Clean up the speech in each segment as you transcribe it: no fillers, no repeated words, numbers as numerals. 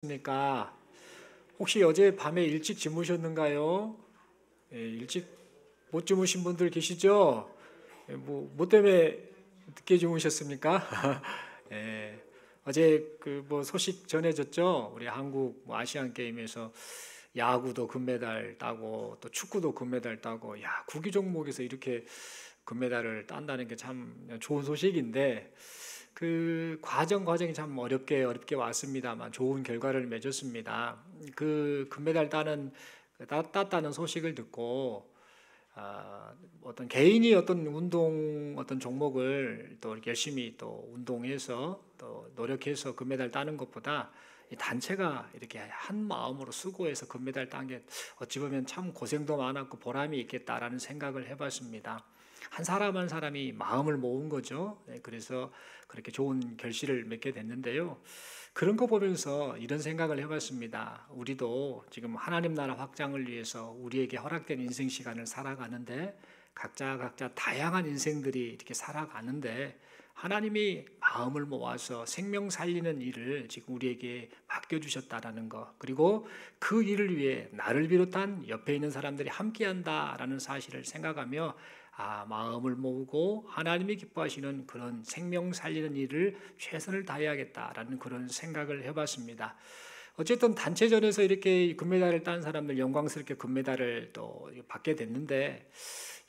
그러니까 혹시 어제 밤에 일찍 주무셨는가요? 예, 일찍 못 주무신 분들 계시죠? 예, 뭐 때문에 늦게 주무셨습니까? 예, 어제 그 뭐 소식 전해졌죠? 우리 한국 뭐 아시안 게임에서 야구도 금메달 따고 또 축구도 금메달 따고, 야, 구기 종목에서 이렇게 금메달을 딴다는 게 참 좋은 소식인데, 그 과정이 참 어렵게 왔습니다만 좋은 결과를 맺었습니다. 그 금메달 땄다는 소식을 듣고, 어떤 개인이 어떤 운동 어떤 종목을 또 이렇게 열심히 또 운동해서 또 노력해서 금메달 따는 것보다 이 단체가 이렇게 한 마음으로 수고해서 금메달 딴 게 어찌 보면 참 고생도 많았고 보람이 있겠다라는 생각을 해봤습니다. 한 사람 한 사람이 마음을 모은 거죠. 네, 그래서 그렇게 좋은 결실을 맺게 됐는데요. 그런 거 보면서 이런 생각을 해봤습니다. 우리도 지금 하나님 나라 확장을 위해서 우리에게 허락된 인생 시간을 살아가는데, 각자 다양한 인생들이 이렇게 살아가는데, 하나님이 마음을 모아서 생명 살리는 일을 지금 우리에게 맡겨주셨다라는 것, 그리고 그 일을 위해 나를 비롯한 옆에 있는 사람들이 함께한다라는 사실을 생각하며, 마음을 모으고 하나님이 기뻐하시는 그런 생명 살리는 일을 최선을 다해야겠다라는 그런 생각을 해봤습니다. 어쨌든 단체전에서 이렇게 금메달을 딴 사람들 영광스럽게 금메달을 또 받게 됐는데,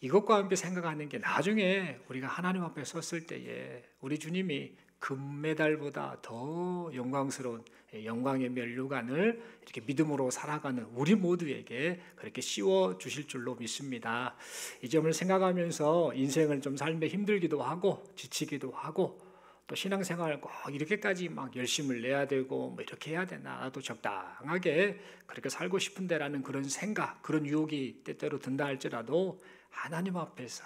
이것과 함께 생각하는 게 나중에 우리가 하나님 앞에 섰을 때에 우리 주님이 금메달보다 더 영광스러운 영광의 면류관을 이렇게 믿음으로 살아가는 우리 모두에게 그렇게 씌워 주실 줄로 믿습니다. 이 점을 생각하면서 인생을 좀 삶에 힘들기도 하고 지치기도 하고, 또 신앙생활 꼭 이렇게까지 막 열심을 내야 되고 뭐 이렇게 해야 되나, 나도 적당하게 그렇게 살고 싶은데라는 그런 생각, 그런 유혹이 때때로 든다 할지라도 하나님 앞에서,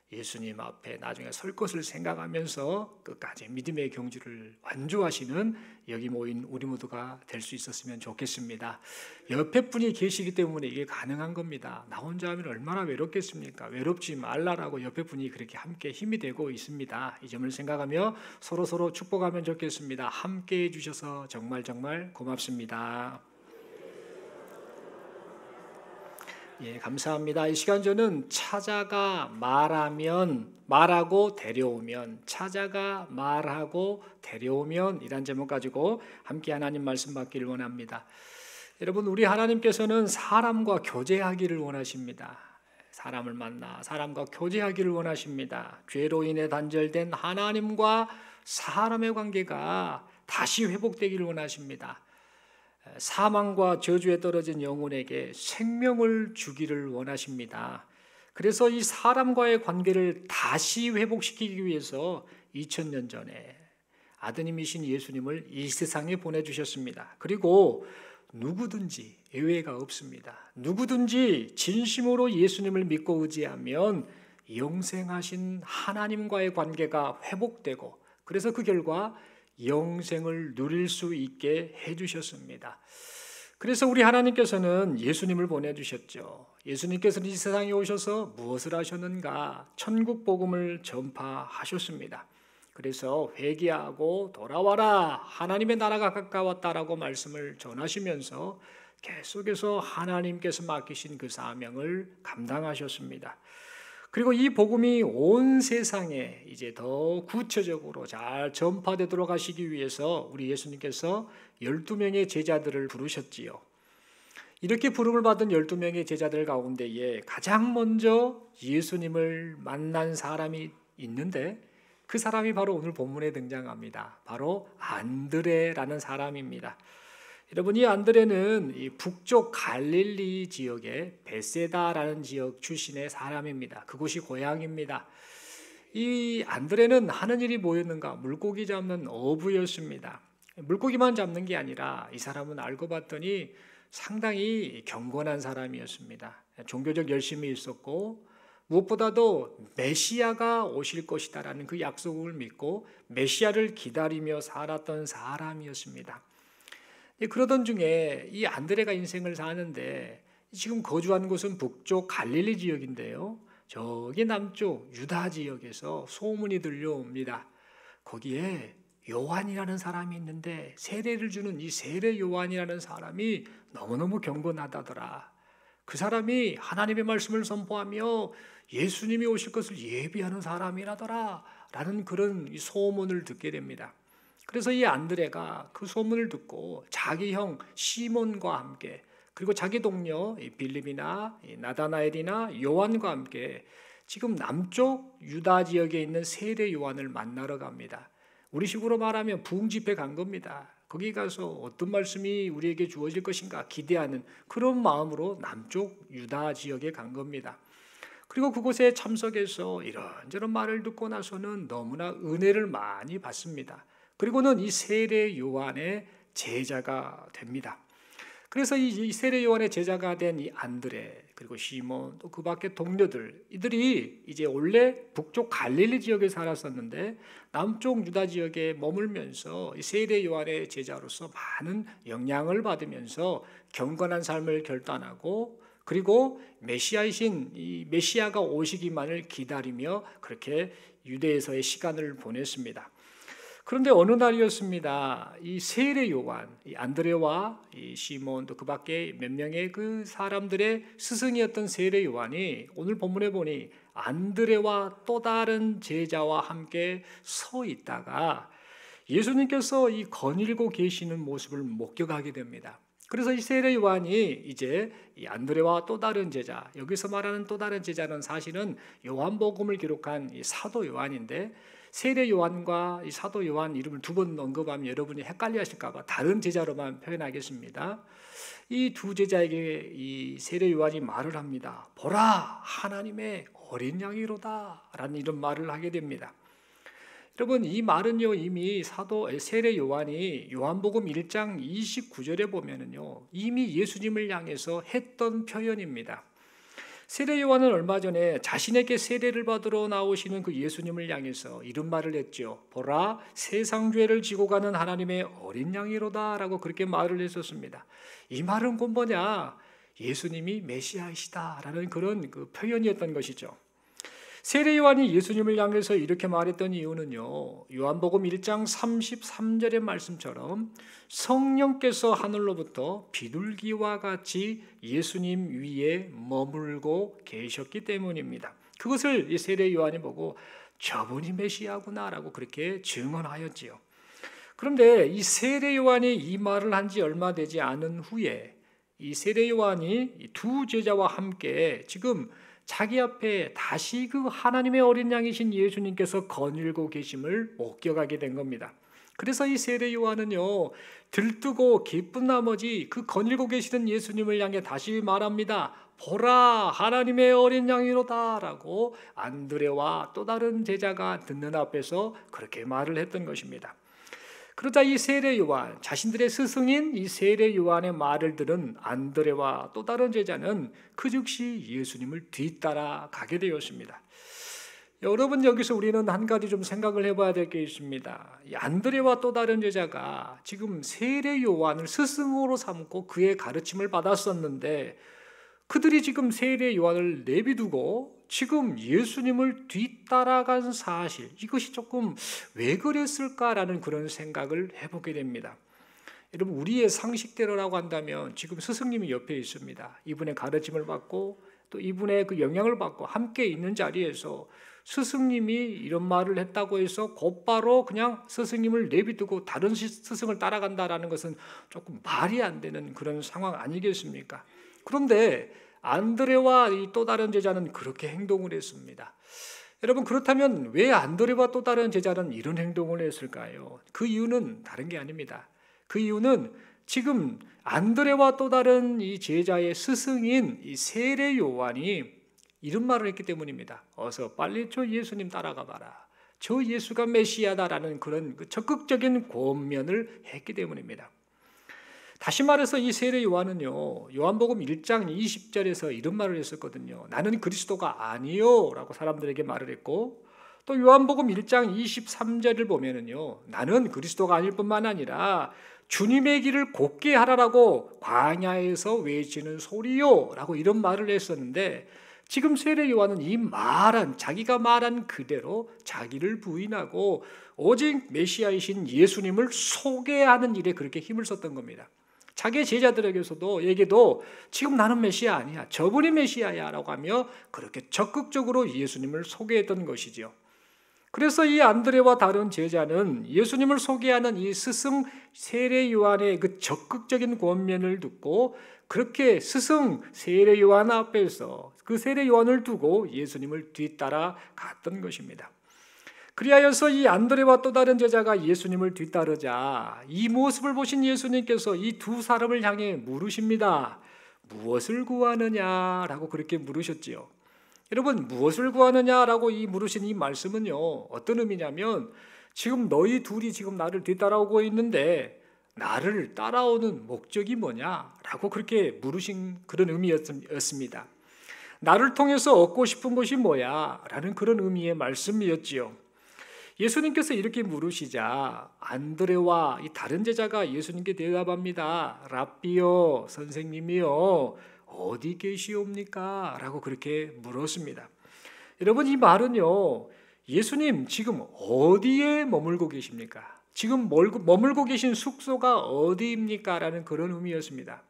예수님 앞에 나중에 설 것을 생각하면서 끝까지 믿음의 경주를 완주하시는 여기 모인 우리 모두가 될 수 있었으면 좋겠습니다. 옆에 분이 계시기 때문에 이게 가능한 겁니다. 나 혼자 하면 얼마나 외롭겠습니까? 외롭지 말라라고 옆에 분이 그렇게 함께 힘이 되고 있습니다. 이 점을 생각하며 서로 축복하면 좋겠습니다. 함께 해주셔서 정말 고맙습니다. 예, 감사합니다. 이 시간 저는 찾아가 말하고 데려오면, 찾아가 말하고 데려오면 이란 제목 가지고 함께 하나님 말씀 받기를 원합니다. 여러분, 우리 하나님께서는 사람과 교제하기를 원하십니다. 사람을 만나 사람과 교제하기를 원하십니다. 죄로 인해 단절된 하나님과 사람의 관계가 다시 회복되기를 원하십니다. 사망과 저주에 떨어진 영혼에게 생명을 주기를 원하십니다. 그래서 이 사람과의 관계를 다시 회복시키기 위해서 2000년 전에 아드님이신 예수님을 이 세상에 보내주셨습니다. 그리고 누구든지 예외가 없습니다. 누구든지 진심으로 예수님을 믿고 의지하면 영생하신 하나님과의 관계가 회복되고, 그래서 그 결과 영생을 누릴 수 있게 해주셨습니다. 그래서 우리 하나님께서는 예수님을 보내주셨죠. 예수님께서는 이 세상에 오셔서 무엇을 하셨는가? 천국 복음을 전파하셨습니다. 그래서 회개하고 돌아와라, 하나님의 나라가 가까웠다라고 말씀을 전하시면서 계속해서 하나님께서 맡기신 그 사명을 감당하셨습니다. 그리고 이 복음이 온 세상에 이제 더 구체적으로 잘 전파되도록 하시기 위해서 우리 예수님께서 12명의 제자들을 부르셨지요. 이렇게 부름을 받은 12명의 제자들 가운데에 가장 먼저 예수님을 만난 사람이 있는데, 그 사람이 바로 오늘 본문에 등장합니다. 바로 안드레라는 사람입니다. 여러분, 이 안드레는 이 북쪽 갈릴리 지역의 베세다라는 지역 출신의 사람입니다. 그곳이 고향입니다. 이 안드레는 하는 일이 뭐였는가? 물고기 잡는 어부였습니다. 물고기만 잡는 게 아니라 이 사람은 알고 봤더니 상당히 경건한 사람이었습니다. 종교적 열심이 있었고, 무엇보다도 메시아가 오실 것이다라는 그 약속을 믿고 메시아를 기다리며 살았던 사람이었습니다. 그러던 중에 이 안드레가 인생을 사는데, 지금 거주한 곳은 북쪽 갈릴리 지역인데요, 저기 남쪽 유다 지역에서 소문이 들려옵니다. 거기에 요한이라는 사람이 있는데 세례를 주는 이 세례 요한이라는 사람이 너무너무 경건하다더라. 그 사람이 하나님의 말씀을 선포하며 예수님이 오실 것을 예비하는 사람이라더라 라는 그런 소문을 듣게 됩니다. 그래서 이 안드레가 그 소문을 듣고 자기 형 시몬과 함께 그리고 자기 동료 빌립이나 나다나엘이나 요한과 함께 지금 남쪽 유다 지역에 있는 세례 요한을 만나러 갑니다. 우리식으로 말하면 부흥집회 간 겁니다. 거기 가서 어떤 말씀이 우리에게 주어질 것인가 기대하는 그런 마음으로 남쪽 유다 지역에 간 겁니다. 그리고 그곳에 참석해서 이런저런 말을 듣고 나서는 너무나 은혜를 많이 받습니다. 그리고는 이 세례 요한의 제자가 됩니다. 그래서 이 세례 요한의 제자가 된 이 안드레 그리고 시몬 또 그 밖에 동료들 이들이 이제 원래 북쪽 갈릴리 지역에 살았었는데 남쪽 유다 지역에 머물면서 이 세례 요한의 제자로서 많은 영향을 받으면서 경건한 삶을 결단하고 그리고 메시아이신 이 메시아가 오시기만을 기다리며 그렇게 유대에서의 시간을 보냈습니다. 그런데 어느 날이었습니다. 이 세례 요한, 이 안드레와 이 시몬 또 그 밖에 몇 명의 그 사람들의 스승이었던 세례 요한이 오늘 본문에 보니 안드레와 또 다른 제자와 함께 서 있다가 예수님께서 이 거닐고 계시는 모습을 목격하게 됩니다. 그래서 이 세례 요한이 이제 이 안드레와 또 다른 제자, 여기서 말하는 또 다른 제자는 사실은 요한복음을 기록한 이 사도 요한인데 세례 요한과 이 사도 요한 이름을 두 번 언급하면 여러분이 헷갈려 하실까 봐 다른 제자로만 표현하겠습니다. 이 두 제자에게 이 세례 요한이 말을 합니다. 보라, 하나님의 어린 양이로다 라는 이런 말을 하게 됩니다. 여러분 이 말은요 이미 세례 요한이 요한복음 1장 29절에 보면은요 이미 예수님을 향해서 했던 표현입니다. 세례 요한은 얼마 전에 자신에게 세례를 받으러 나오시는 그 예수님을 향해서 이런 말을 했죠. 보라, 세상 죄를 지고 가는 하나님의 어린 양이로다라고 그렇게 말을 했었습니다. 이 말은 곧 뭐냐? 예수님이 메시아이시다라는 그런 그 표현이었던 것이죠. 세례 요한이 예수님을 향해서 이렇게 말했던 이유는요. 요한복음 1장 33절의 말씀처럼 성령께서 하늘로부터 비둘기와 같이 예수님 위에 머물고 계셨기 때문입니다. 그것을 이 세례 요한이 보고 저분이 메시아구나라고 그렇게 증언하였지요. 그런데 이 세례 요한이 이 말을 한 지 얼마 되지 않은 후에 이 세례 요한이 두 제자와 함께 지금 자기 앞에 다시 그 하나님의 어린 양이신 예수님께서 거닐고 계심을 목격하게 된 겁니다. 그래서 이 세례 요한은요 들뜨고 기쁜 나머지 그 거닐고 계시는 예수님을 향해 다시 말합니다. 보라, 하나님의 어린 양이로다 라고 안드레와 또 다른 제자가 듣는 앞에서 그렇게 말을 했던 것입니다. 그러자 이 세례 요한, 자신들의 스승인 이 세례 요한의 말을 들은 안드레와 또 다른 제자는 그 즉시 예수님을 뒤따라 가게 되었습니다. 여러분 여기서 우리는 한 가지 좀 생각을 해봐야 될 게 있습니다. 이 안드레와 또 다른 제자가 지금 세례 요한을 스승으로 삼고 그의 가르침을 받았었는데 그들이 지금 세례 요한을 내비두고 지금 예수님을 뒤따라간 사실 이것이 조금 왜 그랬을까라는 그런 생각을 해보게 됩니다. 여러분 우리의 상식대로라고 한다면 지금 스승님이 옆에 있습니다. 이분의 가르침을 받고 또 이분의 그 영향을 받고 함께 있는 자리에서 스승님이 이런 말을 했다고 해서 곧바로 그냥 스승님을 내비두고 다른 스승을 따라간다라는 것은 조금 말이 안 되는 그런 상황 아니겠습니까? 그런데 안드레와 이 또 다른 제자는 그렇게 행동을 했습니다. 여러분 그렇다면 왜 안드레와 또 다른 제자는 이런 행동을 했을까요? 그 이유는 다른 게 아닙니다. 그 이유는 지금 안드레와 또 다른 이 제자의 스승인 이 세례 요한이 이런 말을 했기 때문입니다. 어서 빨리 저 예수님 따라가 봐라. 저 예수가 메시아다라는 그런 적극적인 권면을 했기 때문입니다. 다시 말해서 이 세례 요한은요 요한복음 1장 20절에서 이런 말을 했었거든요. 나는 그리스도가 아니요 라고 사람들에게 말을 했고 또 요한복음 1장 23절을 보면은요 나는 그리스도가 아닐 뿐만 아니라 주님의 길을 곧게 하라라고 광야에서 외치는 소리요 라고 이런 말을 했었는데 지금 세례 요한은 자기가 말한 그대로 자기를 부인하고 오직 메시아이신 예수님을 소개하는 일에 그렇게 힘을 썼던 겁니다. 자기의 제자들에게도 지금 나는 메시아 아니야, 저분이 메시아야 라고 하며 그렇게 적극적으로 예수님을 소개했던 것이지요. 그래서 이 안드레와 다른 제자는 예수님을 소개하는 이 스승 세례 요한의 그 적극적인 권면을 듣고 그렇게 스승 세례 요한 앞에서 그 세례 요한을 두고 예수님을 뒤따라 갔던 것입니다. 그리하여서 이 안드레와 또 다른 제자가 예수님을 뒤따르자 이 모습을 보신 예수님께서 이 두 사람을 향해 물으십니다. 무엇을 구하느냐라고 그렇게 물으셨지요. 여러분, 무엇을 구하느냐라고 물으신 이 말씀은요, 어떤 의미냐면 지금 너희 둘이 지금 나를 뒤따라오고 있는데 나를 따라오는 목적이 뭐냐라고 그렇게 물으신 그런 의미였습니다. 나를 통해서 얻고 싶은 것이 뭐야? 라는 그런 의미의 말씀이었지요. 예수님께서 이렇게 물으시자 안드레와 이 다른 제자가 예수님께 대답합니다. 랍비요, 선생님이요, 어디 계시옵니까? 라고 그렇게 물었습니다. 여러분, 이 말은요, 예수님 지금 어디에 머물고 계십니까? 지금 머물고 계신 숙소가 어디입니까? 라는 그런 의미였습니다.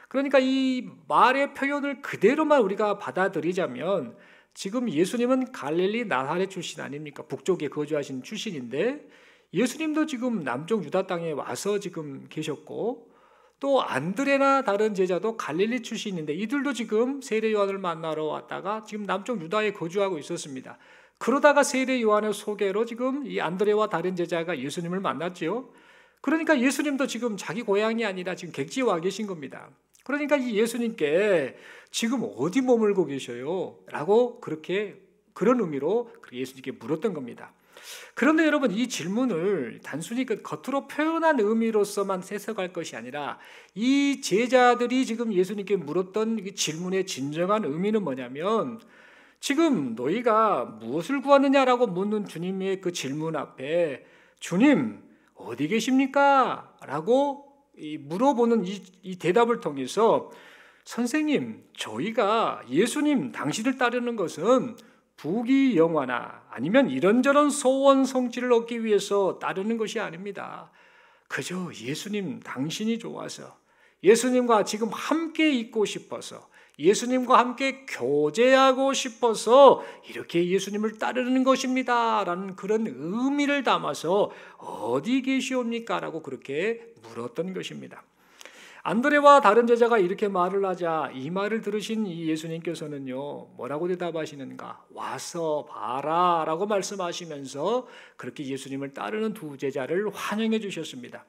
그러니까 이 말의 표현을 그대로만 우리가 받아들이자면 지금 예수님은 갈릴리 나사렛 출신 아닙니까? 북쪽에 거주하신 출신인데 예수님도 지금 남쪽 유다 땅에 와서 지금 계셨고 또 안드레나 다른 제자도 갈릴리 출신인데 이들도 지금 세례 요한을 만나러 왔다가 지금 남쪽 유다에 거주하고 있었습니다. 그러다가 세례 요한의 소개로 지금 이 안드레와 다른 제자가 예수님을 만났지요. 그러니까 예수님도 지금 자기 고향이 아니라 지금 객지에 와 계신 겁니다. 그러니까 이 예수님께 지금 어디 머물고 계셔요? 라고 그런 의미로 예수님께 물었던 겁니다. 그런데 여러분, 이 질문을 단순히 겉으로 표현한 의미로서만 해석할 것이 아니라 이 제자들이 지금 예수님께 물었던 이 질문의 진정한 의미는 뭐냐면 지금 너희가 무엇을 구하느냐라고 묻는 주님의 그 질문 앞에 주님 어디 계십니까? 라고 물어보는 이 대답을 통해서 선생님, 저희가 예수님 당신을 따르는 것은 부귀영화나 아니면 이런저런 소원 성취를 얻기 위해서 따르는 것이 아닙니다. 그저 예수님 당신이 좋아서 예수님과 지금 함께 있고 싶어서 예수님과 함께 교제하고 싶어서 이렇게 예수님을 따르는 것입니다 라는 그런 의미를 담아서 어디 계시옵니까? 라고 그렇게 물었던 것입니다. 안드레와 다른 제자가 이렇게 말을 하자 이 말을 들으신 이 예수님께서는요, 뭐라고 대답하시는가? 와서 봐라 라고 말씀하시면서 그렇게 예수님을 따르는 두 제자를 환영해 주셨습니다.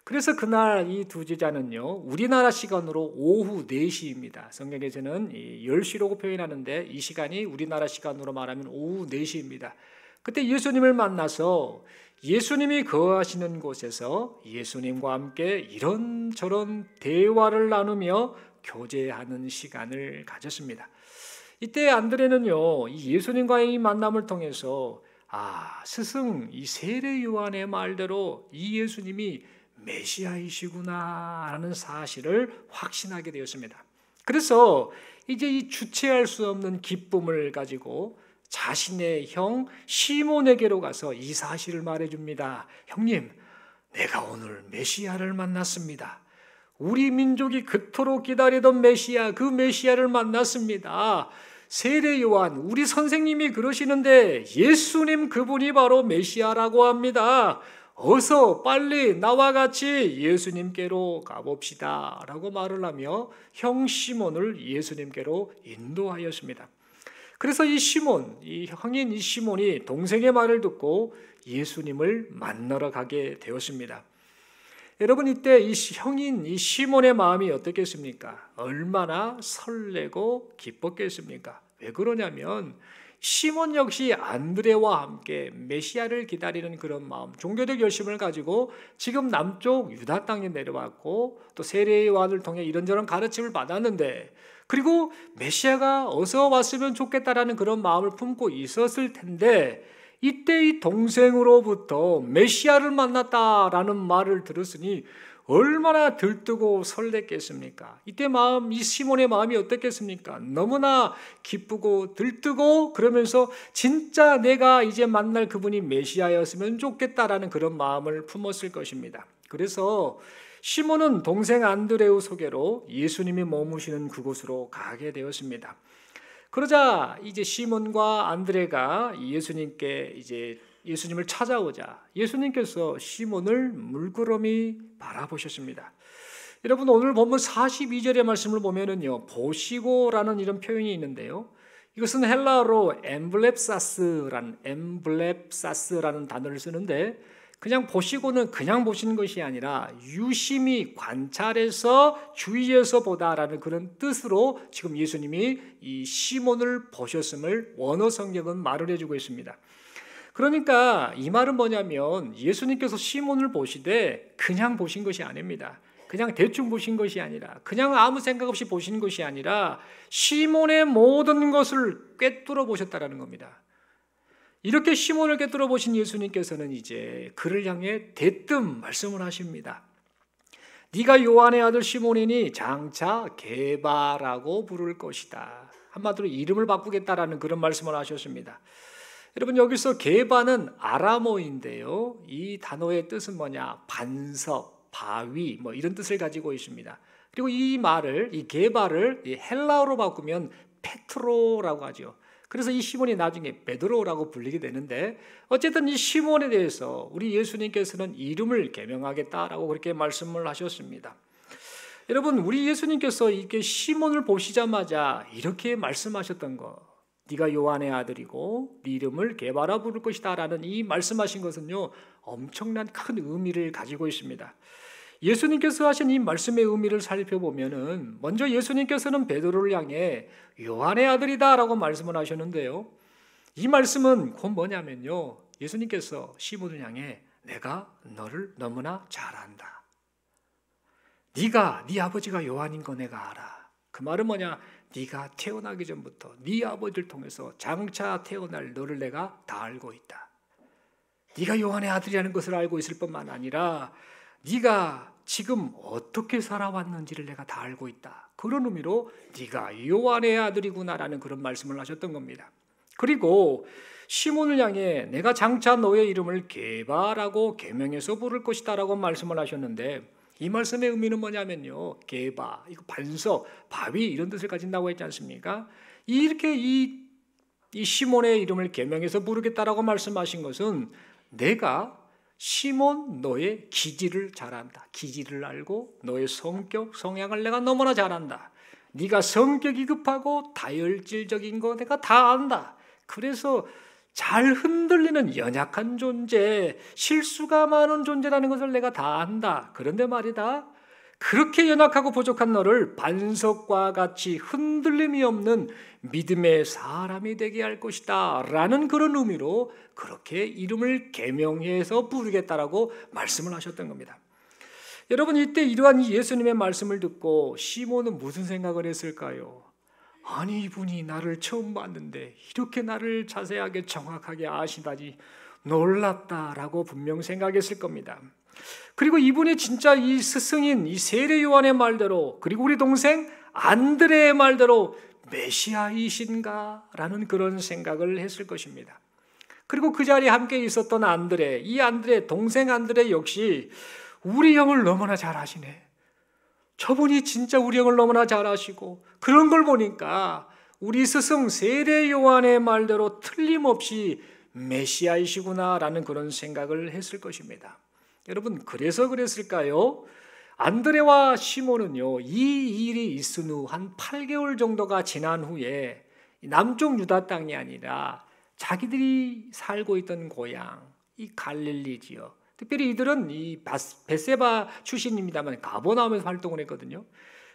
그래서 그날 이 두 제자는요, 우리나라 시간으로 오후 4시입니다. 성경에서는 10시라고 표현하는데 이 시간이 우리나라 시간으로 말하면 오후 4시입니다. 그때 예수님을 만나서 예수님이 거하시는 곳에서 예수님과 함께 이런저런 대화를 나누며 교제하는 시간을 가졌습니다. 이때 안드레는요, 이 예수님과의 이 만남을 통해서 스승 이 세례 요한의 말대로 이 예수님이 메시아이시구나 라는 사실을 확신하게 되었습니다. 그래서 이제 이 주체할 수 없는 기쁨을 가지고 자신의 형 시몬에게로 가서 이 사실을 말해줍니다. 형님, 내가 오늘 메시아를 만났습니다. 우리 민족이 그토록 기다리던 메시아, 그 메시아를 만났습니다. 세례 요한, 우리 선생님이 그러시는데 예수님 그분이 바로 메시아라고 합니다. 어서 빨리 나와 같이 예수님께로 가봅시다 라고 말을 하며 형 시몬을 예수님께로 인도하였습니다. 그래서 이 형인 이 시몬이 동생의 말을 듣고 예수님을 만나러 가게 되었습니다. 여러분, 이때 이 형인 이 시몬의 마음이 어떻겠습니까? 얼마나 설레고 기뻤겠습니까? 왜 그러냐면 시몬 역시 안드레와 함께 메시아를 기다리는 그런 마음, 종교적 열심을 가지고 지금 남쪽 유다 땅에 내려왔고 또 세례 요한을 통해 이런저런 가르침을 받았는데 그리고 메시아가 어서 왔으면 좋겠다라는 그런 마음을 품고 있었을 텐데 이때 이 동생으로부터 메시아를 만났다라는 말을 들었으니 얼마나 들뜨고 설렜겠습니까? 이때 이 시몬의 마음이 어떻겠습니까? 너무나 기쁘고 들뜨고 그러면서 진짜 내가 이제 만날 그분이 메시아였으면 좋겠다라는 그런 마음을 품었을 것입니다. 그래서 시몬은 동생 안드레의 소개로 예수님이 머무시는 그곳으로 가게 되었습니다. 그러자 이제 시몬과 안드레가 예수님을 찾아오자 예수님께서 시몬을 물끄러미 바라보셨습니다. 여러분, 오늘 본문 42절의 말씀을 보면은요, 보시고라는 이런 표현이 있는데요. 이것은 헬라어로 엠블렙사스라는 단어를 쓰는데, 그냥 보시고는 그냥 보시는 것이 아니라 유심히 관찰해서 주의해서 보다라는 그런 뜻으로 지금 예수님이 이 시몬을 보셨음을 원어 성경은 말을 해주고 있습니다. 그러니까 이 말은 뭐냐면 예수님께서 시몬을 보시되 그냥 보신 것이 아닙니다. 그냥 대충 보신 것이 아니라, 그냥 아무 생각 없이 보신 것이 아니라 시몬의 모든 것을 꿰뚫어 보셨다라는 겁니다. 이렇게 시몬을 꿰뚫어 보신 예수님께서는 이제 그를 향해 대뜸 말씀을 하십니다. 네가 요한의 아들 시몬이니 장차 게바라고 부를 것이다. 한마디로 이름을 바꾸겠다라는 그런 말씀을 하셨습니다. 여러분, 여기서 게바는 아람어인데요, 이 단어의 뜻은 뭐냐? 반석, 바위 뭐 이런 뜻을 가지고 있습니다. 그리고 이 게바를 헬라어로 바꾸면 페트로라고 하죠. 그래서 이 시몬이 나중에 베드로라고 불리게 되는데, 어쨌든 이 시몬에 대해서 우리 예수님께서는 이름을 계명하겠다라고 그렇게 말씀을 하셨습니다. 여러분, 우리 예수님께서 이렇게 시몬을 보시자마자 이렇게 말씀하셨던 거, 네가 요한의 아들이고 네 이름을 게바라 부를 것이다 라는 이 말씀하신 것은요, 엄청난 큰 의미를 가지고 있습니다. 예수님께서 하신 이 말씀의 의미를 살펴보면은, 먼저 예수님께서는 베드로를 향해 요한의 아들이다 라고 말씀을 하셨는데요, 이 말씀은 곧 뭐냐면요, 예수님께서 시몬을 향해 내가 너를 너무나 잘 안다. 네 아버지가 요한인 거 내가 알아. 그 말은 뭐냐? 네가 태어나기 전부터 네 아버지를 통해서 장차 태어날 너를 내가 다 알고 있다. 네가 요한의 아들이라는 것을 알고 있을 뿐만 아니라 네가 지금 어떻게 살아왔는지를 내가 다 알고 있다. 그런 의미로 네가 요한의 아들이구나라는 그런 말씀을 하셨던 겁니다. 그리고 시몬을 향해 내가 장차 너의 이름을 게바라고 계명해서 부를 것이다 라고 말씀을 하셨는데, 이 말씀의 의미는 뭐냐면요, 게바, 이거 반석, 바위 이런 뜻을 가진다고 했지 않습니까? 이렇게 이 시몬의 이름을 계명해서 부르겠다라고 말씀하신 것은, 내가 시몬 너의 기질을 잘 안다. 기질을 알고 너의 성격, 성향을 내가 너무나 잘 안다. 네가 성격이 급하고 다혈질적인 거 내가 다 안다. 그래서 잘 흔들리는 연약한 존재, 실수가 많은 존재라는 것을 내가 다 안다. 그런데 말이다, 그렇게 연약하고 부족한 너를 반석과 같이 흔들림이 없는 믿음의 사람이 되게 할 것이다 라는 그런 의미로 그렇게 이름을 계명해서 부르겠다라고 말씀을 하셨던 겁니다. 여러분, 이때 이러한 예수님의 말씀을 듣고 시몬은 무슨 생각을 했을까요? 아니, 이분이 나를 처음 봤는데 이렇게 나를 자세하게 정확하게 아시다니 놀랍다라고 분명 생각했을 겁니다. 그리고 이분이 진짜 이 스승인 이 세례 요한의 말대로, 그리고 우리 동생 안드레의 말대로 메시아이신가 라는 그런 생각을 했을 것입니다. 그리고 그 자리에 함께 있었던 동생 안드레 역시 우리 형을 너무나 잘 아시네. 저분이 진짜 우리 형을 너무나 잘 아시고, 그런 걸 보니까 우리 스승 세례 요한의 말대로 틀림없이 메시아이시구나라는 그런 생각을 했을 것입니다. 여러분, 그래서 그랬을까요? 안드레와 시몬은요, 이 일이 있은 후 한 8개월 정도가 지난 후에 남쪽 유다 땅이 아니라 자기들이 살고 있던 고향, 이 갈릴리지요. 특별히 이들은 이 벳세바 출신입니다만 가버나움에서 활동을 했거든요.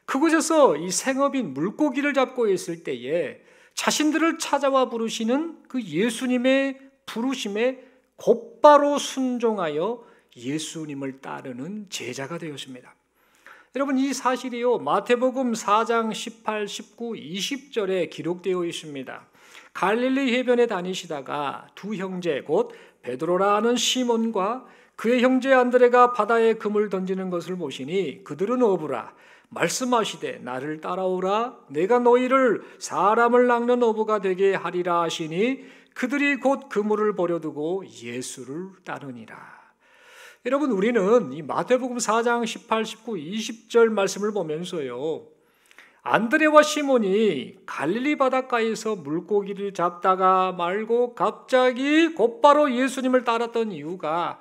그곳에서 이 생업인 물고기를 잡고 있을 때에 자신들을 찾아와 부르시는 그 예수님의 부르심에 곧바로 순종하여 예수님을 따르는 제자가 되었습니다. 여러분, 이 사실이요, 마태복음 4장 18, 19, 20절에 기록되어 있습니다. 갈릴리 해변에 다니시다가 두 형제 곧 베드로라 하는 시몬과 그의 형제 안드레가 바다에 금을 던지는 것을 보시니 그들은 어부라 말씀하시되 나를 따라오라 내가 너희를 사람을 낚는 어부가 되게 하리라 하시니 그들이 곧 그물을 버려두고 예수를 따르니라. 여러분, 우리는 이 마태복음 4장 18, 19, 20절 말씀을 보면서요, 안드레와 시몬이 갈릴리 바닷가에서 물고기를 잡다가 말고 갑자기 곧바로 예수님을 따랐던 이유가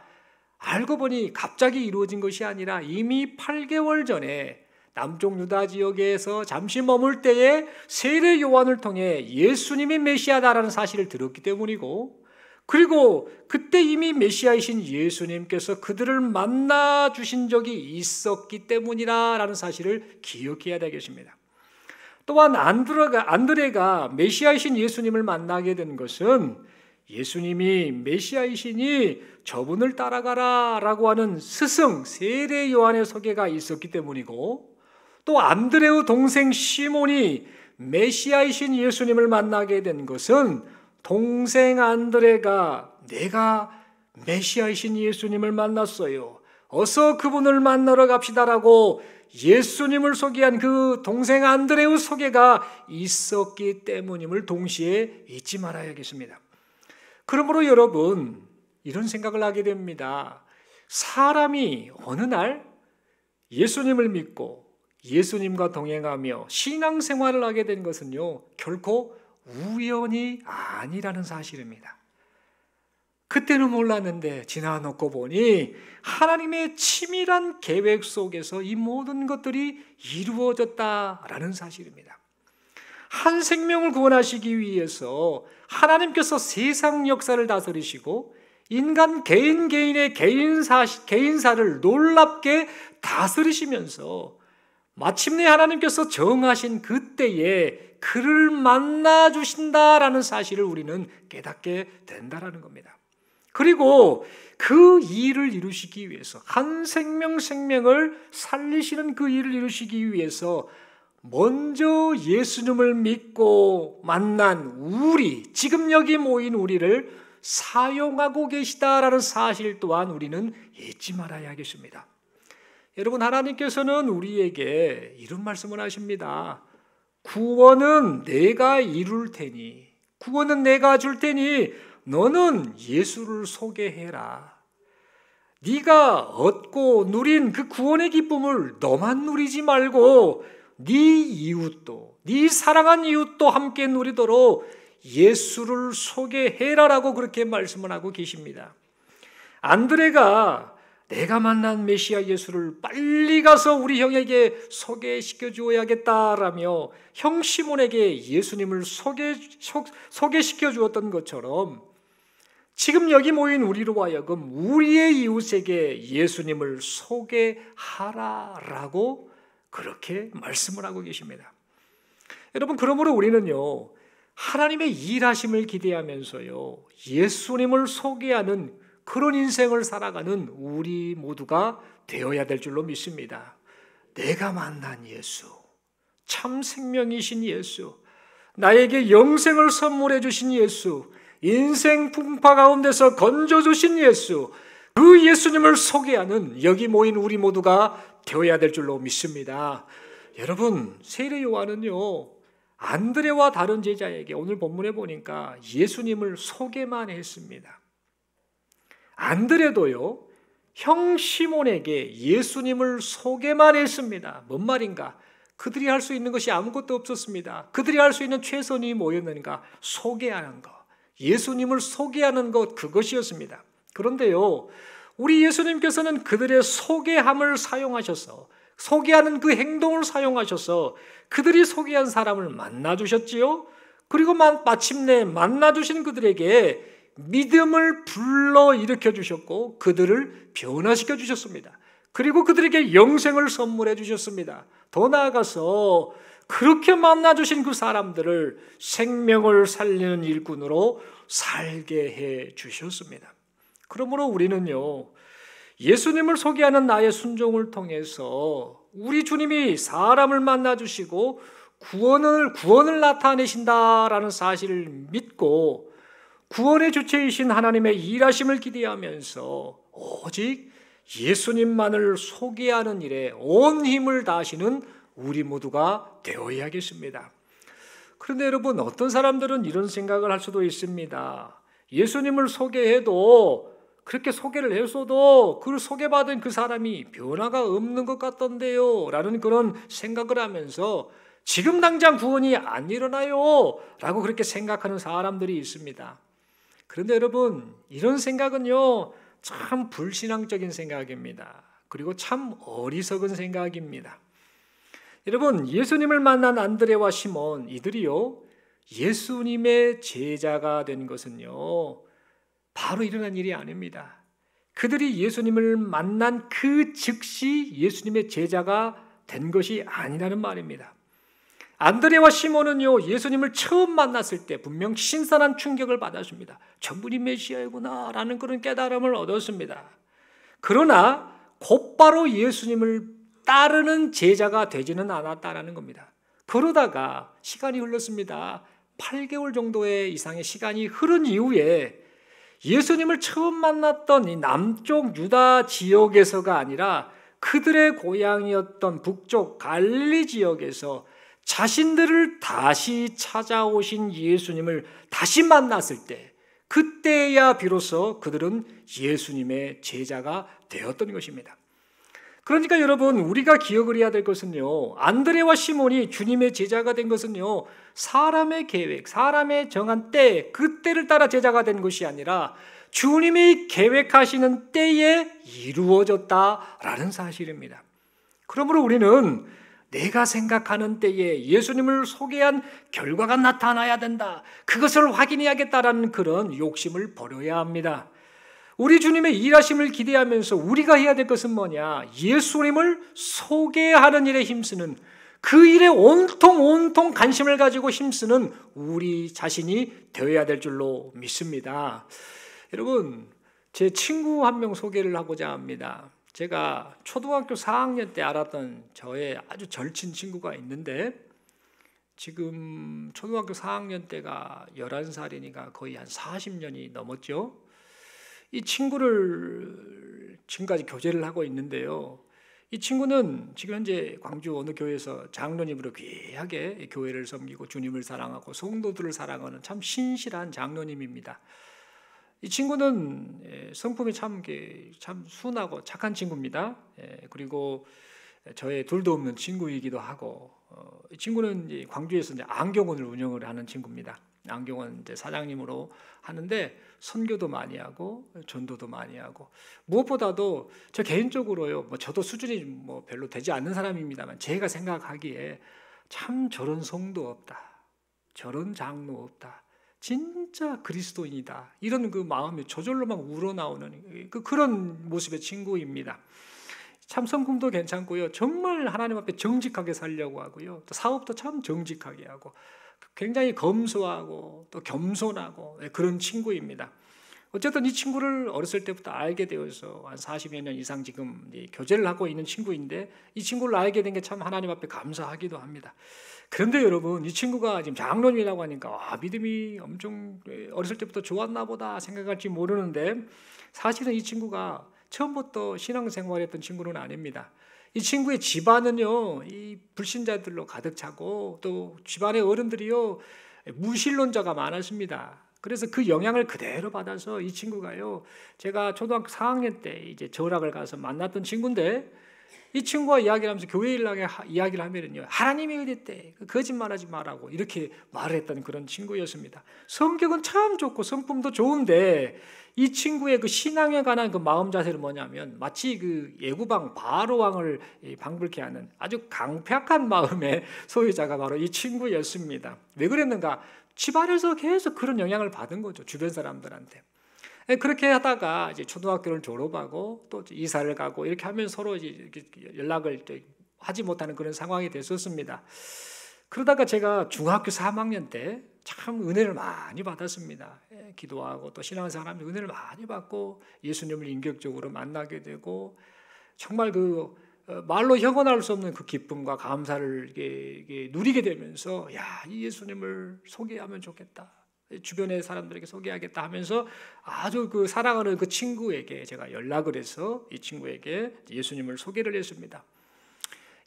알고 보니 갑자기 이루어진 것이 아니라 이미 8개월 전에 남쪽 유다 지역에서 잠시 머물 때에 세례 요한을 통해 예수님이 메시아다라는 사실을 들었기 때문이고, 그리고 그때 이미 메시아이신 예수님께서 그들을 만나 주신 적이 있었기 때문이라는 사실을 기억해야 되겠습니다. 또한 안드레가 메시아이신 예수님을 만나게 된 것은 예수님이 메시아이시니 저분을 따라가라 라고 하는 스승 세례 요한의 소개가 있었기 때문이고, 또 안드레의 동생 시몬이 메시아이신 예수님을 만나게 된 것은 동생 안드레가 내가 메시아이신 예수님을 만났어요, 어서 그분을 만나러 갑시다라고 예수님을 소개한 그 동생 안드레의 소개가 있었기 때문임을 동시에 잊지 말아야겠습니다. 그러므로 여러분, 이런 생각을 하게 됩니다. 사람이 어느 날 예수님을 믿고 예수님과 동행하며 신앙생활을 하게 된 것은요, 결코 우연이 아니라는 사실입니다. 그때는 몰랐는데 지나놓고 보니 하나님의 치밀한 계획 속에서 이 모든 것들이 이루어졌다라는 사실입니다. 한 생명을 구원하시기 위해서 하나님께서 세상 역사를 다스리시고 인간 개인의 개인사를 놀랍게 다스리시면서 마침내 하나님께서 정하신 그때에 그를 만나 주신다라는 사실을 우리는 깨닫게 된다라는 겁니다. 그리고 그 일을 이루시기 위해서, 한 생명을 살리시는 그 일을 이루시기 위해서 먼저 예수님을 믿고 만난 우리, 지금 여기 모인 우리를 사용하고 계시다라는 사실 또한 우리는 잊지 말아야겠습니다. 여러분, 하나님께서는 우리에게 이런 말씀을 하십니다. 구원은 내가 이룰 테니, 구원은 내가 줄 테니 너는 예수를 소개해라. 네가 얻고 누린 그 구원의 기쁨을 너만 누리지 말고 네 이웃도, 네 사랑한 이웃도 함께 누리도록 예수를 소개해라라고 그렇게 말씀을 하고 계십니다. 안드레가 내가 만난 메시아 예수를 빨리 가서 우리 형에게 소개시켜 주어야겠다라며 형 시몬에게 예수님을 소개시켜 주었던 것처럼 지금 여기 모인 우리로 하여금 우리의 이웃에게 예수님을 소개하라라고 그렇게 말씀을 하고 계십니다. 여러분, 그러므로 우리는요, 하나님의 일하심을 기대하면서요, 예수님을 소개하는 그런 인생을 살아가는 우리 모두가 되어야 될 줄로 믿습니다. 내가 만난 예수, 참 생명이신 예수, 나에게 영생을 선물해 주신 예수, 인생 풍파 가운데서 건져주신 예수, 그 예수님을 소개하는 여기 모인 우리 모두가 되어야 될 줄로 믿습니다. 여러분, 세례 요한은요, 안드레와 다른 제자에게 오늘 본문에 보니까 예수님을 소개만 했습니다. 안드레도요, 형 시몬에게 예수님을 소개만 했습니다. 뭔 말인가? 그들이 할 수 있는 것이 아무것도 없었습니다. 그들이 할 수 있는 최선이 뭐였는가? 소개하는 것, 예수님을 소개하는 것, 그것이었습니다. 그런데요, 우리 예수님께서는 그들의 소개함을 사용하셔서, 소개하는 그 행동을 사용하셔서 그들이 소개한 사람을 만나주셨지요. 그리고 마침내 만나주신 그들에게 믿음을 불러일으켜 주셨고 그들을 변화시켜 주셨습니다. 그리고 그들에게 영생을 선물해 주셨습니다. 더 나아가서 그렇게 만나주신 그 사람들을 생명을 살리는 일꾼으로 살게 해 주셨습니다. 그러므로 우리는요, 예수님을 소개하는 나의 순종을 통해서 우리 주님이 사람을 만나주시고 구원을 나타내신다라는 사실을 믿고 구원의 주체이신 하나님의 일하심을 기대하면서 오직 예수님만을 소개하는 일에 온 힘을 다하시는 우리 모두가 되어야겠습니다. 그런데 여러분, 어떤 사람들은 이런 생각을 할 수도 있습니다. 예수님을 소개해도, 그렇게 소개를 했어도 그 소개받은 그 사람이 변화가 없는 것 같던데요 라는 그런 생각을 하면서 지금 당장 구원이 안 일어나요 라고 그렇게 생각하는 사람들이 있습니다. 그런데 여러분, 이런 생각은요 참 불신앙적인 생각입니다. 그리고 참 어리석은 생각입니다. 여러분, 예수님을 만난 안드레와 시몬, 이들이요 예수님의 제자가 된 것은요 바로 일어난 일이 아닙니다. 그들이 예수님을 만난 그 즉시 예수님의 제자가 된 것이 아니라는 말입니다. 안드레와 시몬은요 예수님을 처음 만났을 때 분명 신선한 충격을 받았습니다. 저분이 메시아이구나 라는 그런 깨달음을 얻었습니다. 그러나 곧바로 예수님을 따르는 제자가 되지는 않았다라는 겁니다. 그러다가 시간이 흘렀습니다. 8개월 정도의 이상의 시간이 흐른 이후에 예수님을 처음 만났던 이 남쪽 유다 지역에서가 아니라 그들의 고향이었던 북쪽 갈릴리 지역에서 자신들을 다시 찾아오신 예수님을 다시 만났을 때, 그때야 비로소 그들은 예수님의 제자가 되었던 것입니다. 그러니까 여러분, 우리가 기억을 해야 될 것은요, 안드레와 시몬이 주님의 제자가 된 것은요 사람의 계획, 사람의 정한 때, 그 때를 따라 제자가 된 것이 아니라 주님이 계획하시는 때에 이루어졌다라는 사실입니다. 그러므로 우리는 내가 생각하는 때에 예수님을 소개한 결과가 나타나야 된다, 그것을 확인해야겠다라는 그런 욕심을 버려야 합니다. 우리 주님의 일하심을 기대하면서 우리가 해야 될 것은 뭐냐? 예수님을 소개하는 일에 힘쓰는, 그 일에 온통 관심을 가지고 힘쓰는 우리 자신이 되어야 될 줄로 믿습니다. 여러분, 제 친구 한 명 소개를 하고자 합니다. 제가 초등학교 4학년 때 알았던 저의 아주 절친 친구가 있는데, 지금 초등학교 4학년 때가 11살이니까 거의 한 40년이 넘었죠. 이 친구를 지금까지 교제를 하고 있는데요, 이 친구는 지금 현재 광주 어느 교회에서 장로님으로 귀하게 교회를 섬기고 주님을 사랑하고 성도들을 사랑하는 참 신실한 장로님입니다. 이 친구는 성품이 참 순하고 착한 친구입니다. 그리고 저의 둘도 없는 친구이기도 하고, 이 친구는 광주에서 안경원을 운영을 하는 친구입니다. 안경원 이제 사장님으로 하는데 선교도 많이 하고 전도도 많이 하고, 무엇보다도 저 개인적으로요, 저도 수준이 별로 되지 않는 사람입니다만 제가 생각하기에 참 저런 성도 없다, 저런 장로 없다, 진짜 그리스도인이다, 이런 그 마음이 저절로 막 우러나오는 그런 모습의 친구입니다. 참 성품도 괜찮고요, 정말 하나님 앞에 정직하게 살려고 하고요, 또 사업도 참 정직하게 하고 굉장히 검소하고 또 겸손하고 그런 친구입니다. 어쨌든 이 친구를 어렸을 때부터 알게 되어서 한 40여 년 이상 지금 교제를 하고 있는 친구인데, 이 친구를 알게 된 게 참 하나님 앞에 감사하기도 합니다. 그런데 여러분, 이 친구가 지금 장로님이라고 하니까 믿음이 엄청 어렸을 때부터 좋았나 보다 생각할지 모르는데, 사실은 이 친구가 처음부터 신앙생활했던 친구는 아닙니다. 이 친구의 집안은요 이 불신자들로 가득 차고, 또 집안의 어른들이요 무신론자가 많았습니다. 그래서 그 영향을 그대로 받아서 이 친구가요, 제가 초등학교 4학년 때 이제 절학을 가서 만났던 친구인데, 이 친구와 이야기를 하면서 교회 이야기를 하면은요, 하나님이 어디 있대, 거짓말하지 말라고 이렇게 말을 했던 그런 친구였습니다. 성격은 참 좋고 성품도 좋은데, 이 친구의 그 신앙에 관한 그 마음 자세는 뭐냐면 마치 그 예구방 바로 왕을 방불케 하는 아주 강팍한 마음의 소유자가 바로 이 친구였습니다. 왜 그랬는가? 집안에서 계속 그런 영향을 받은 거죠, 주변 사람들한테. 그렇게 하다가 이제 초등학교를 졸업하고 또 이사를 가고 이렇게 하면 서로 이제 연락을 하지 못하는 그런 상황이 됐었습니다. 그러다가 제가 중학교 3학년 때 참 은혜를 많이 받았습니다. 기도하고 또 신앙생활하면서 은혜를 많이 받고 예수님을 인격적으로 만나게 되고, 정말 그 말로 형언할 수 없는 그 기쁨과 감사를 이게 누리게 되면서, 이 예수님을 소개하면 좋겠다, 주변의 사람들에게 소개하겠다 하면서 아주 그 사랑하는 그 친구에게 제가 연락을 해서 이 친구에게 예수님을 소개를 했습니다.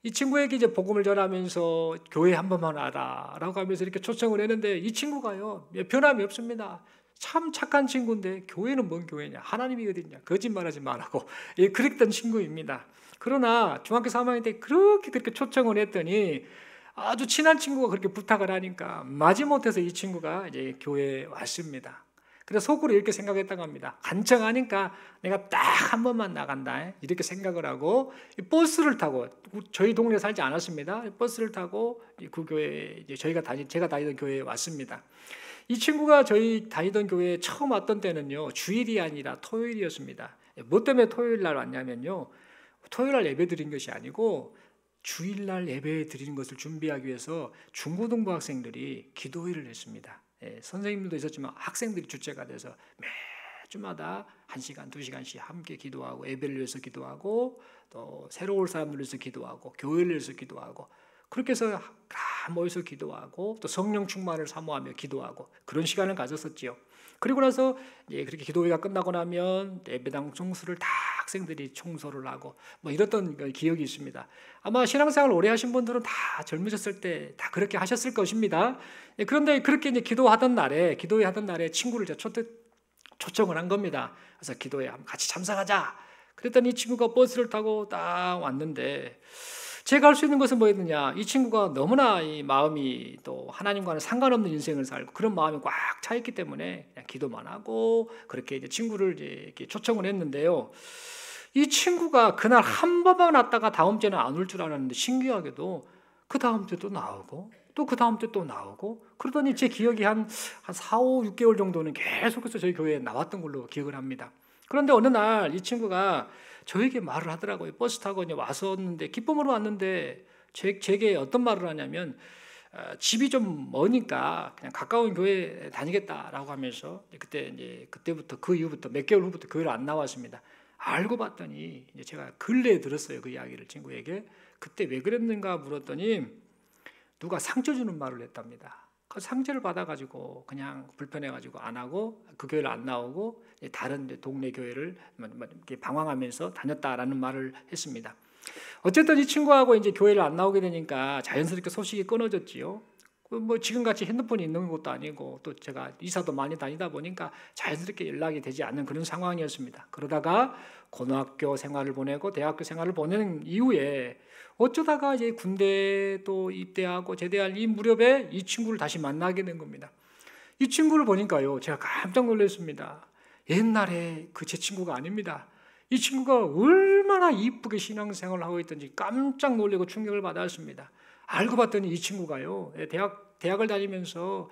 이 친구에게 이제 복음을 전하면서 교회 한 번만 와라라고 하면서 이렇게 초청을 했는데 이 친구가요 변함이 없습니다. 참 착한 친구인데 교회는 뭔 교회냐, 하나님이 어딨냐, 거짓말하지 말라고 그랬던 친구입니다. 그러나 중학교 3학년 때 그렇게 초청을 했더니 아주 친한 친구가 그렇게 부탁을 하니까 마지못해서 이 친구가 이제 교회에 왔습니다. 그래서 속으로 이렇게 생각했다고 합니다. 간청하니까 내가 딱 한 번만 나간다 이렇게 생각을 하고 버스를 타고, 저희 동네에 살지 않았습니다. 버스를 타고 그 교회, 이제 제가 다니던 교회에 왔습니다. 이 친구가 저희 다니던 교회에 처음 왔던 때는요 주일이 아니라 토요일이었습니다. 뭐 때문에 토요일 날 왔냐면요, 토요일 날 예배 드린 것이 아니고 주일날 예배 드리는 것을 준비하기 위해서 중고등부 학생들이 기도회를 했습니다. 선생님들도 있었지만 학생들이 주체가 돼서 매주마다 1시간, 2시간씩 함께 기도하고 예배를 위해서 기도하고 또 새로 올 사람들을 위해서 기도하고 교회를 위해서 기도하고 그렇게 해서 다 모여서 기도하고 또 성령 충만을 사모하며 기도하고 그런 시간을 가졌었지요. 그리고 나서 그렇게 기도회가 끝나고 나면 예배당 청소를 다 학생들이 청소를 하고 뭐 이랬던 기억이 있습니다. 아마 신앙생활 오래 하신 분들은 다 젊으셨을 때 다 그렇게 하셨을 것입니다. 그런데 그렇게 이제 기도회 하던 날에 친구를 제가 초청을 한 겁니다. 그래서 기도회 한번 같이 참석하자. 그랬더니 이 친구가 버스를 타고 딱 왔는데 제가 할 수 있는 것은 뭐였느냐, 이 친구가 너무나 이 마음이 또 하나님과는 상관없는 인생을 살고 그런 마음이 꽉 차 있기 때문에 그냥 기도만 하고 그렇게 이제 친구를 이렇게 초청을 했는데요. 이 친구가 그날 한 번만 왔다가 다음 주에는 안 올 줄 알았는데 신기하게도 그 다음 주에 또 나오고 또 그 다음 주에 또 나오고 그러더니 제 기억이 한 4, 5, 6개월 정도는 계속해서 저희 교회에 나왔던 걸로 기억을 합니다. 그런데 어느 날 이 친구가 저에게 말을 하더라고요. 버스 타고 이제 왔었는데 기쁨으로 왔는데 제게 어떤 말을 하냐면 집이 좀 머니까 그냥 가까운 교회 다니겠다라고 하면서 그때부터 그 이후부터 몇 개월 후부터 교회를 안 나왔습니다. 알고 봤더니 이제 제가 근래에 들었어요. 그 이야기를 친구에게. 그때 왜 그랬는가 물었더니 누가 상처 주는 말을 했답니다. 그 상처를 받아가지고 그냥 불편해가지고 안 하고 그 교회를 안 나오고 다른 동네 교회를 방황하면서 다녔다라는 말을 했습니다. 어쨌든 이 친구하고 이제 교회를 안 나오게 되니까 자연스럽게 소식이 끊어졌지요. 뭐 지금같이 핸드폰이 있는 것도 아니고 또 제가 이사도 많이 다니다 보니까 자연스럽게 연락이 되지 않는 그런 상황이었습니다. 그러다가 고등학교 생활을 보내고 대학교 생활을 보내는 이후에 어쩌다가 이제 군대 또 입대하고 제대할 이 무렵에 이 친구를 다시 만나게 된 겁니다. 이 친구를 보니까요 제가 깜짝 놀랐습니다. 옛날에 그 제 친구가 아닙니다. 이 친구가 얼마나 이쁘게 신앙생활을 하고 있던지 깜짝 놀라고 충격을 받았습니다. 알고 봤더니 이 친구가요 대학을 다니면서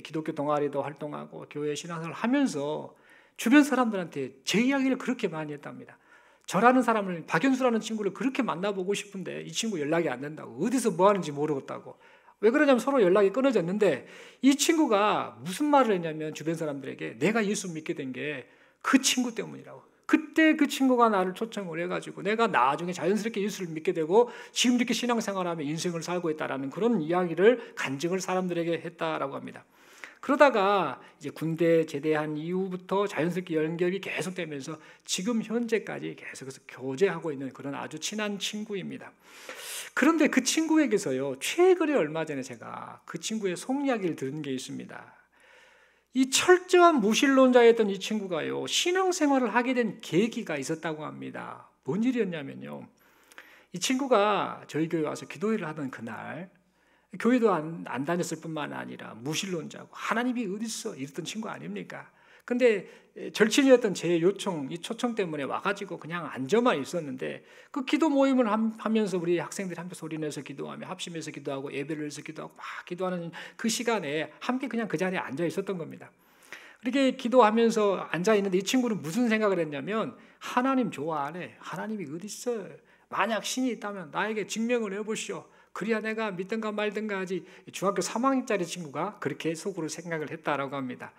기독교 동아리도 활동하고 교회 신앙생활을 하면서 주변 사람들한테 제 이야기를 그렇게 많이 했답니다. 저라는 사람을, 박연수라는 친구를 그렇게 만나보고 싶은데 이 친구 연락이 안 된다고, 어디서 뭐 하는지 모르겠다고. 왜 그러냐면 서로 연락이 끊어졌는데 이 친구가 무슨 말을 했냐면 주변 사람들에게 내가 예수 믿게 된 게 그 친구 때문이라고. 그때 그 친구가 나를 초청을 해가지고 내가 나중에 자연스럽게 예수를 믿게 되고 지금 이렇게 신앙생활하며 인생을 살고 있다라는 그런 이야기를 간증을 사람들에게 했다라고 합니다. 그러다가 이제 군대 제대한 이후부터 자연스럽게 연결이 계속되면서 지금 현재까지 계속해서 교제하고 있는 그런 아주 친한 친구입니다. 그런데 그 친구에게서요 최근에 얼마 전에 제가 그 친구의 속 이야기를 들은 게 있습니다. 이 철저한 무신론자였던 이 친구가요 신앙생활을 하게 된 계기가 있었다고 합니다. 뭔 일이었냐면요, 이 친구가 저희 교회 와서 기도회를 하던 그날 교회도 안 다녔을 뿐만 아니라 무신론자고 하나님이 어디 있어 이랬던 친구 아닙니까? 근데 절친이었던 제 요청, 이 초청 때문에 와가지고 그냥 앉아만 있었는데 그 기도 모임을 하면서 우리 학생들이 함께 소리내서 기도하며 합심해서 기도하고 예배를 해서 기도하고 막 기도하는 그 시간에 함께 그냥 그 자리에 앉아 있었던 겁니다. 이렇게 기도하면서 앉아 있는데 이 친구는 무슨 생각을 했냐면 하나님 좋아하네. 하나님이 어디 있어? 만약 신이 있다면 나에게 증명을 해보시오. 그래야 내가 믿든가 말든가 하지. 중학교 3학년짜리 친구가 그렇게 속으로 생각을 했다라고 합니다.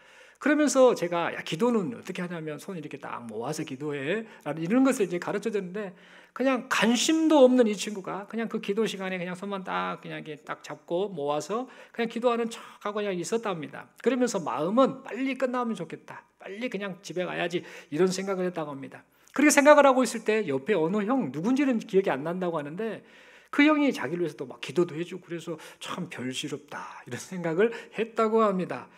그러면서 제가 야, 기도는 어떻게 하냐면 손 이렇게 딱 모아서 기도해 라는 이런 것을 이제 가르쳐줬는데, 그냥 관심도 없는 이 친구가 그냥 그 기도 시간에 그냥 손만 딱 그냥 이렇게 딱 잡고 모아서 그냥 기도하는 척하고 그냥 있었답니다. 그러면서 마음은 빨리 끝나면 좋겠다, 빨리 그냥 집에 가야지, 이런 생각을 했다고 합니다. 그렇게 생각을 하고 있을 때 옆에 어느 형, 누군지는 기억이 안 난다고 하는데, 그 형이 자기를 위해서 또 막 기도도 해주고 그래서 참 별시럽다 이런 생각을 했다고 합니다.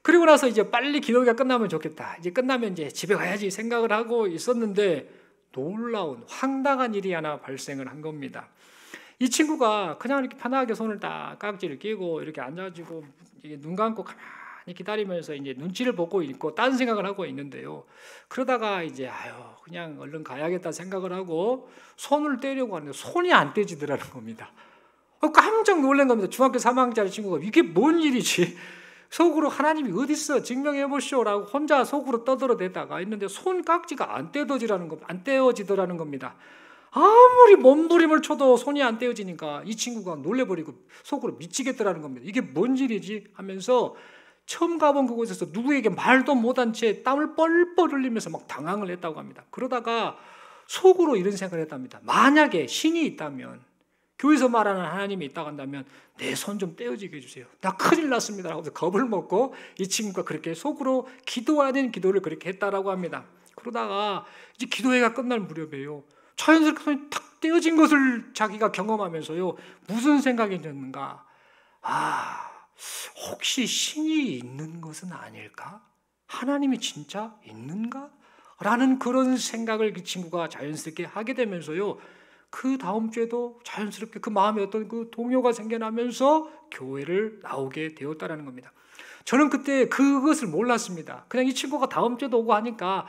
그리고 나서 이제 빨리 기도가 끝나면 좋겠다, 이제 끝나면 이제 집에 가야지 생각을 하고 있었는데, 놀라운 황당한 일이 하나 발생을 한 겁니다. 이 친구가 그냥 이렇게 편하게 손을 딱 깍지를 끼고 이렇게 앉아가지고 눈 감고 가만히 기다리면서 이제 눈치를 보고 있고 딴 생각을 하고 있는데요. 그러다가 이제 그냥 얼른 가야겠다 생각을 하고 손을 떼려고 하는데 손이 안 떼지더라는 겁니다. 깜짝 놀란 겁니다. 중학교 3학년짜리 친구가 이게 뭔 일이지? 속으로 하나님이 어디 있어? 증명해 보시오라고 혼자 속으로 떠들어대다가 있는데 손깍지가 안 떼어지더라는 겁니다. 아무리 몸부림을 쳐도 손이 안 떼어지니까 이 친구가 놀래버리고 속으로 미치겠더라는 겁니다. 이게 뭔 일이지? 하면서 처음 가본 그곳에서 누구에게 말도 못한 채 땀을 뻘뻘 흘리면서 막 당황을 했다고 합니다. 그러다가 속으로 이런 생각을 했답니다. 만약에 신이 있다면, 교회에서 말하는 하나님이 있다고 한다면 내 손 좀 떼어지게 해주세요. 나 큰일 났습니다 라고 겁을 먹고 이 친구가 그렇게 속으로 기도하는 기도를 그렇게 했다라고 합니다. 그러다가 이제 기도회가 끝날 무렵에요, 자연스럽게 손이 탁 떼어진 것을 자기가 경험하면서요, 무슨 생각이 드는가? 혹시 신이 있는 것은 아닐까? 하나님이 진짜 있는가? 라는 그런 생각을 그 친구가 자연스럽게 하게 되면서요, 그 다음 주에도 자연스럽게 그 마음에 어떤 그 동요가 생겨나면서 교회를 나오게 되었다라는 겁니다. 저는 그때 그것을 몰랐습니다. 그냥 이 친구가 다음 주에도 오고 하니까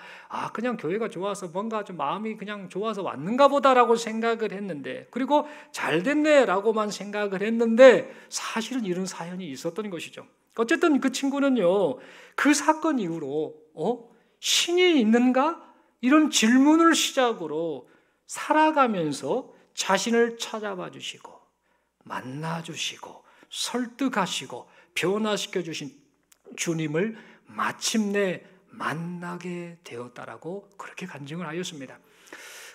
그냥 교회가 좋아서 뭔가 좀 마음이 그냥 좋아서 왔는가 보다라고 생각을 했는데, 그리고 잘 됐네라고만 생각을 했는데 사실은 이런 사연이 있었던 것이죠. 어쨌든 그 친구는요, 그 사건 이후로 신이 있는가? 이런 질문을 시작으로 살아가면서 자신을 찾아봐 주시고 만나 주시고 설득하시고 변화시켜 주신 주님을 마침내 만나게 되었다라고 그렇게 간증을 하였습니다.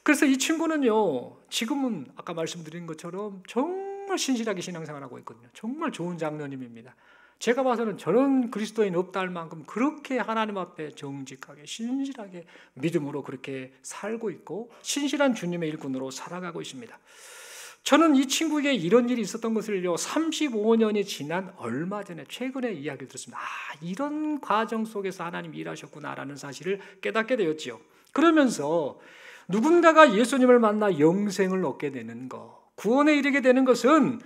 그래서 이 친구는요, 지금은 아까 말씀드린 것처럼 정말 신실하게 신앙생활하고 있거든요. 정말 좋은 장로님입니다. 제가 봐서는 저런 그리스도인 없다 할 만큼 그렇게 하나님 앞에 정직하게 신실하게 믿음으로 그렇게 살고 있고 신실한 주님의 일꾼으로 살아가고 있습니다. 저는 이 친구에게 이런 일이 있었던 것을요, 35년이 지난 얼마 전에 최근에 이야기를 들었습니다. 이런 과정 속에서 하나님이 일하셨구나라는 사실을 깨닫게 되었지요. 그러면서 누군가가 예수님을 만나 영생을 얻게 되는 것, 구원에 이르게 되는 것은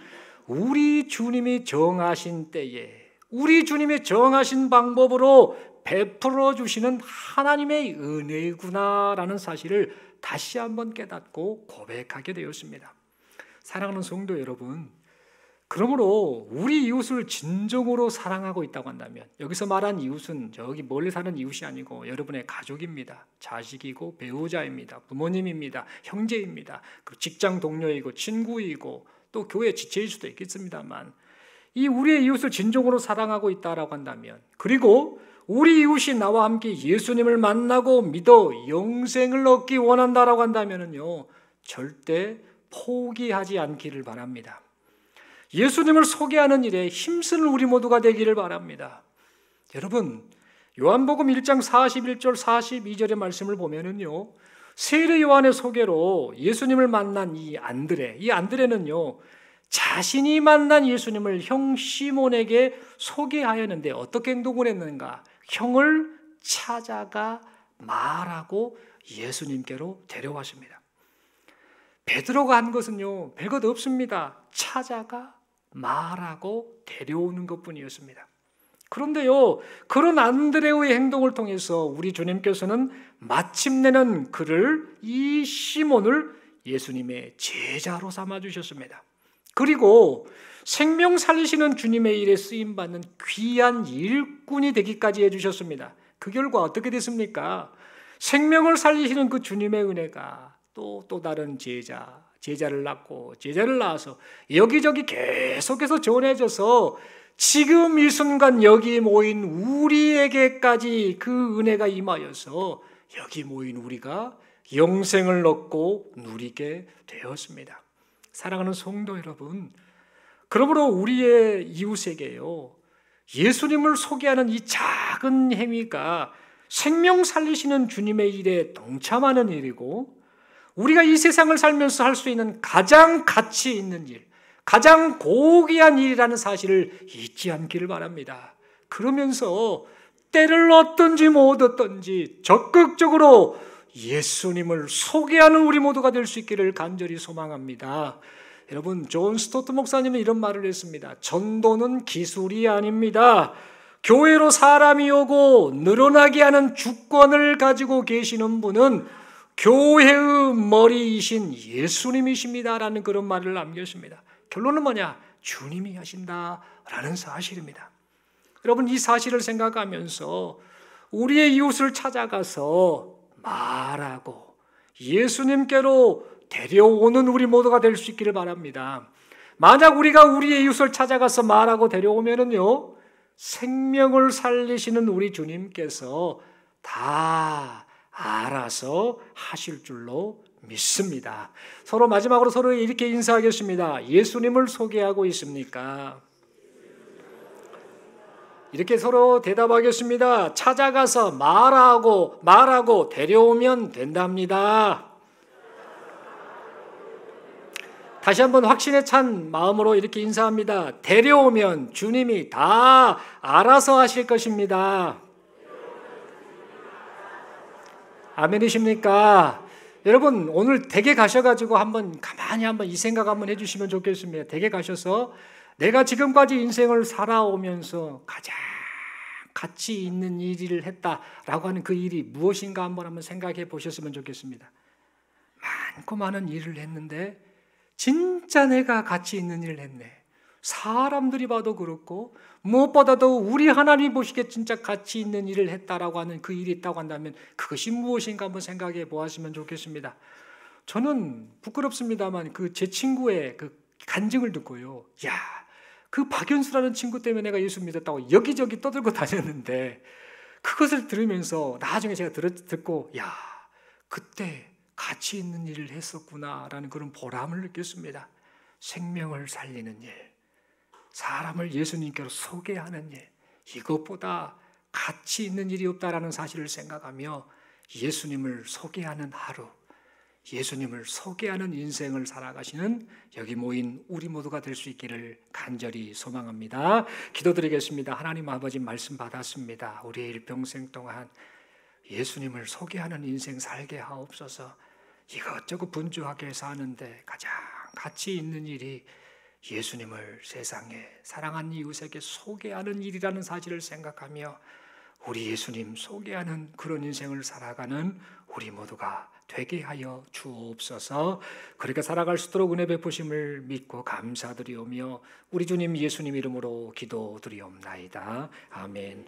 우리 주님이 정하신 때에 우리 주님의 정하신 방법으로 베풀어 주시는 하나님의 은혜구나라는 사실을 다시 한번 깨닫고 고백하게 되었습니다. 사랑하는 성도 여러분, 그러므로 우리 이웃을 진정으로 사랑하고 있다고 한다면, 여기서 말한 이웃은 저기 멀리 사는 이웃이 아니고 여러분의 가족입니다. 자식이고 배우자입니다. 부모님입니다. 형제입니다. 그리고 직장 동료이고 친구이고 또 교회 지체일 수도 있겠습니다만, 이 우리의 이웃을 진정으로 사랑하고 있다라고 한다면, 그리고 우리 이웃이 나와 함께 예수님을 만나고 믿어 영생을 얻기 원한다라고 한다면요, 절대 포기하지 않기를 바랍니다. 예수님을 소개하는 일에 힘쓰는 우리 모두가 되기를 바랍니다. 여러분, 요한복음 1장 41절 42절의 말씀을 보면은요, 세례 요한의 소개로 예수님을 만난 이 안드레는요, 자신이 만난 예수님을 형 시몬에게 소개하였는데 어떻게 행동을 했는가? 형을 찾아가 말하고 예수님께로 데려왔습니다. 베드로가 한 것은요, 별것 없습니다. 찾아가 말하고 데려오는 것뿐이었습니다. 그런데요, 그런 안드레의 행동을 통해서 우리 주님께서는 마침내는 이 시몬을 예수님의 제자로 삼아주셨습니다. 그리고 생명 살리시는 주님의 일에 쓰임받는 귀한 일꾼이 되기까지 해주셨습니다. 그 결과 어떻게 됐습니까? 생명을 살리시는 그 주님의 은혜가 또 다른 제자를 낳고 제자를 낳아서 여기저기 계속해서 전해져서 지금 이 순간 여기 모인 우리에게까지 그 은혜가 임하여서 여기 모인 우리가 영생을 얻고 누리게 되었습니다. 사랑하는 성도 여러분, 그러므로 우리의 이웃에게요, 예수님을 소개하는 이 작은 행위가 생명 살리시는 주님의 일에 동참하는 일이고, 우리가 이 세상을 살면서 할 수 있는 가장 가치 있는 일, 가장 고귀한 일이라는 사실을 잊지 않기를 바랍니다. 그러면서 때를 얻든지 못 얻든지 적극적으로 예수님을 소개하는 우리 모두가 될 수 있기를 간절히 소망합니다. 여러분, 존 스토트 목사님은 이런 말을 했습니다. 전도는 기술이 아닙니다. 교회로 사람이 오고 늘어나게 하는 주권을 가지고 계시는 분은 교회의 머리이신 예수님이십니다라는 그런 말을 남겼습니다. 결론은 뭐냐? 주님이 하신다라는 사실입니다. 여러분, 이 사실을 생각하면서 우리의 이웃을 찾아가서 말하고 예수님께로 데려오는 우리 모두가 될 수 있기를 바랍니다. 만약 우리가 우리의 이웃을 찾아가서 말하고 데려오면은요, 생명을 살리시는 우리 주님께서 다 알아서 하실 줄로 믿습니다. 서로 마지막으로 서로 이렇게 인사하겠습니다. 예수님을 소개하고 있습니까? 이렇게 서로 대답하겠습니다. 찾아가서 말하고 데려오면 된답니다. 다시 한번 확신에 찬 마음으로 이렇게 인사합니다. 데려오면 주님이 다 알아서 하실 것입니다. 아멘이십니까? 여러분, 오늘 댁에 가셔가지고 가만히 이 생각 한번 해주시면 좋겠습니다. 댁에 가셔서 내가 지금까지 인생을 살아오면서 가장 가치 있는 일을 했다라고 하는 그 일이 무엇인가 한번 생각해 보셨으면 좋겠습니다. 많고 많은 일을 했는데 진짜 내가 가치 있는 일을 했네. 사람들이 봐도 그렇고 무엇보다도 우리 하나님 보시기에 진짜 가치 있는 일을 했다라고 하는 그 일이 있다고 한다면 그것이 무엇인가 한번 생각해 보았으면 좋겠습니다. 저는 부끄럽습니다만 제 친구의 그 간증을 듣고요. 그 박연수라는 친구 때문에 내가 예수 믿었다고 여기저기 떠들고 다녔는데 그것을 들으면서 나중에 제가 듣고 그때 가치 있는 일을 했었구나라는 그런 보람을 느꼈습니다. 생명을 살리는 일, 사람을 예수님께로 소개하는 일, 이것보다 가치 있는 일이 없다라는 사실을 생각하며 예수님을 소개하는 하루, 예수님을 소개하는 인생을 살아가시는 여기 모인 우리 모두가 될 수 있기를 간절히 소망합니다. 기도드리겠습니다. 하나님 아버지, 말씀 받았습니다. 우리의 일평생 동안 예수님을 소개하는 인생 살게 하옵소서. 이것저것 분주하게 사는데 가장 가치 있는 일이 예수님을 세상에 사랑하는 이웃에게 소개하는 일이라는 사실을 생각하며 우리 예수님 소개하는 그런 인생을 살아가는 우리 모두가 되게 하여 주옵소서. 그렇게 살아갈 수 있도록 은혜 베푸심을 믿고 감사드리오며 우리 주님 예수님 이름으로 기도드리옵나이다. 아멘.